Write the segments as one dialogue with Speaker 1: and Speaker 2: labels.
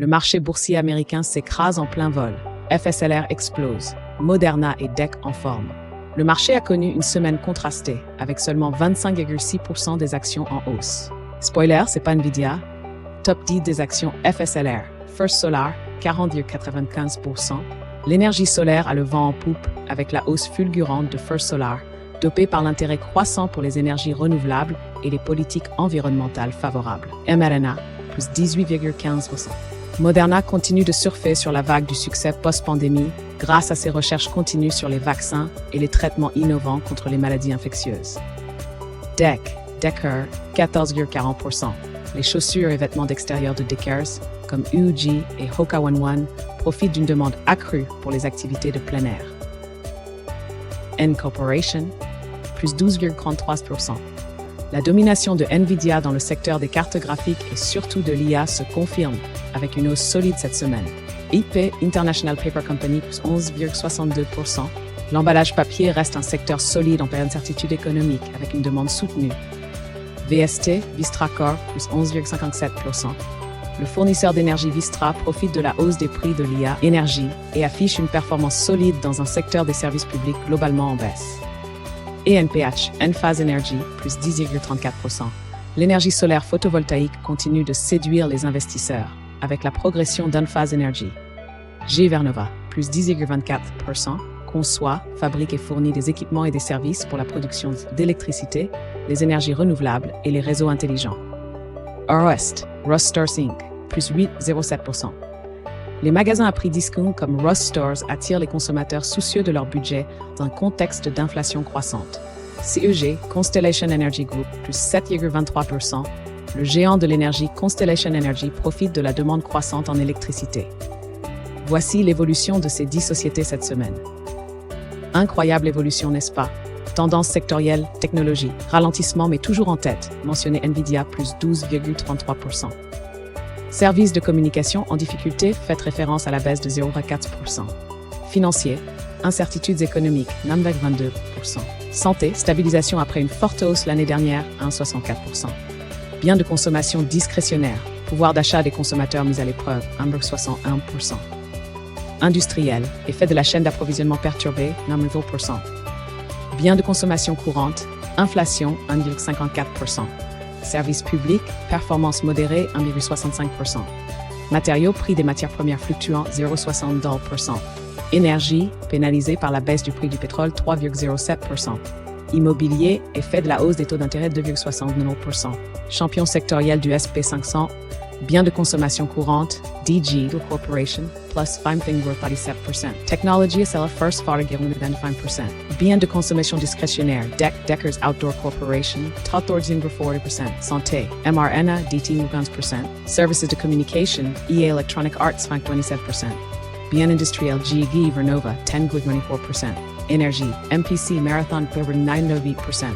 Speaker 1: Le marché boursier américain s'écrase en plein vol. FSLR explose. Moderna et DEC en forme. Le marché a connu une semaine contrastée, avec seulement 25,6% des actions en hausse. Spoiler, c'est pas Nvidia. Top 10 des actions FSLR. First Solar, 40,95%. L'énergie solaire a le vent en poupe, avec la hausse fulgurante de First Solar, dopée par l'intérêt croissant pour les énergies renouvelables et les politiques environnementales favorables. mRNA, plus 18,15%. Moderna continue de surfer sur la vague du succès post-pandémie grâce à ses recherches continues sur les vaccins et les traitements innovants contre les maladies infectieuses. Decker, 14,40%. Les chaussures et vêtements d'extérieur de Deckers, comme UG et Hoka One One, profitent d'une demande accrue pour les activités de plein air. N Corporation, plus 12,33%. La domination de Nvidia dans le secteur des cartes graphiques et surtout de l'IA se confirme, avec une hausse solide cette semaine. IP, International Paper Company, plus 11,62%. L'emballage papier reste un secteur solide en période d'incertitude économique, avec une demande soutenue. VST, Vistra Corp, plus 11,57%. Le fournisseur d'énergie Vistra profite de la hausse des prix de l'IA énergie et affiche une performance solide dans un secteur des services publics globalement en baisse. ENPH, Enphase Energy, plus 10,34%. L'énergie solaire photovoltaïque continue de séduire les investisseurs, avec la progression d'Enphase Energy. GE Vernova, plus 10,24%, conçoit, fabrique et fournit des équipements et des services pour la production d'électricité, les énergies renouvelables et les réseaux intelligents. Rust Stores Inc., plus 8,07%. Les magasins à prix discount comme Rust Stores attirent les consommateurs soucieux de leur budget dans un contexte d'inflation croissante. CEG, Constellation Energy Group, plus 7,23%. Le géant de l'énergie Constellation Energy profite de la demande croissante en électricité. Voici l'évolution de ces 10 sociétés cette semaine. Incroyable évolution, n'est-ce pas? Tendance sectorielle, technologie, ralentissement mais toujours en tête, mentionné Nvidia, plus 12,33%. Services de communication en difficulté, faites référence à la baisse de 0,4%. Financier, incertitudes économiques, Nasdaq 22%. Santé, stabilisation après une forte hausse l'année dernière, 1,64%. Biens de consommation discrétionnaire, pouvoir d'achat des consommateurs mis à l'épreuve, 1,61%. Industriel, effet de la chaîne d'approvisionnement perturbée, 9,0%. Biens de consommation courante, inflation, 1,54%. Services publics, performance modérée, 1,65%. Matériaux, prix des matières premières fluctuants, 0,60%. Énergie, pénalisée par la baisse du prix du pétrole, 3,07%. Immobilier, effet de la hausse des taux d'intérêt, 2,69%. Champion sectoriel du SP500, biens de consommation courante, DG Corporation, plus 5,37%. Technology, SLF First 4,25%. Biens de consommation discrétionnaire, Deckers Outdoor Corporation, 40%. Santé, mRNA, DT 15%. Services de communication, EA Electronic Arts, 5,27%. Biens industriels, GE Vernova, 10,24%. Énergie, MPC Marathon, 9,8%.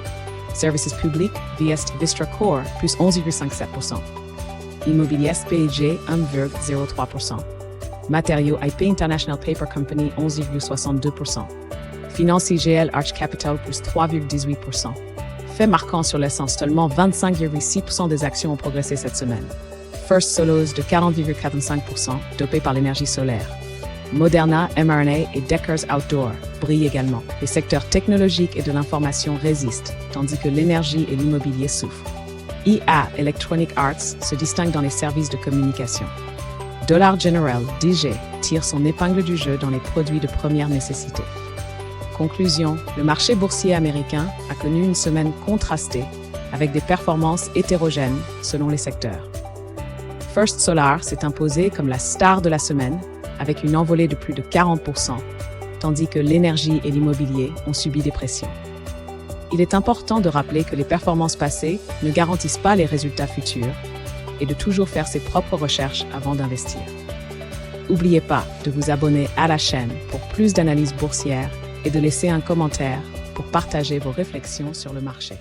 Speaker 1: Services publics, Vistra Corp, plus 11,57%. Immobilier SPG, 1,03%. Matériaux IP International Paper Company, 11,62%. Finance IGL Arch Capital, plus 3,18%. Fait marquant sur l'essence, seulement 25,6% des actions ont progressé cette semaine. First Solos de 40,45%, dopé par l'énergie solaire. Moderna, mRNA et Deckers Outdoor brillent également. Les secteurs technologiques et de l'information résistent, tandis que l'énergie et l'immobilier souffrent. EA Electronic Arts se distingue dans les services de communication. Dollar General, DG, tire son épingle du jeu dans les produits de première nécessité. Conclusion, le marché boursier américain a connu une semaine contrastée, avec des performances hétérogènes selon les secteurs. First Solar s'est imposé comme la star de la semaine, avec une envolée de plus de 40%, tandis que l'énergie et l'immobilier ont subi des pressions. Il est important de rappeler que les performances passées ne garantissent pas les résultats futurs et de toujours faire ses propres recherches avant d'investir. N'oubliez pas de vous abonner à la chaîne pour plus d'analyses boursières et de laisser un commentaire pour partager vos réflexions sur le marché.